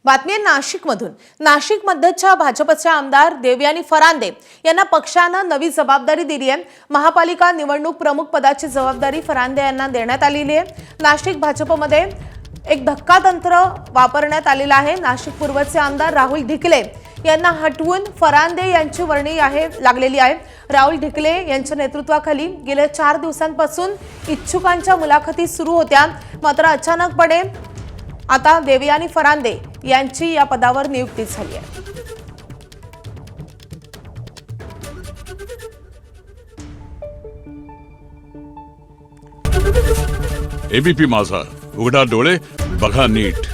बातमी आहे नाशिकमधून। नाशिकमध्येच्या भाजपचे आमदार देवयानी फरांदे यांना पक्षानं नवी जबाबदारी दिली आहे। महापालिका निवडणूक प्रमुख पदाची जबाबदारी फरांदे यांना देण्यात आलेली आहे। नाशिक भाजपमध्ये एक धक्कातंत्र वापरण्यात आलेला आहे। नाशिक पूर्वचे आमदार राहुल ढिकले यांना हटवून फरांदे यांची वर्णी लागलेली आहे। राहुल ढिकले यांच्या नेतृत्वाखाली गेल्या 4 दिवसांपासून इच्छुकांच्या मुलाखती सुरू होत्या, मात्र अचानकपणे आता देवयानी फरांदे यांची या पदावर नियुक्ती झाली आहे। एबीपी माझा, उघडा डोळे बघा नीट।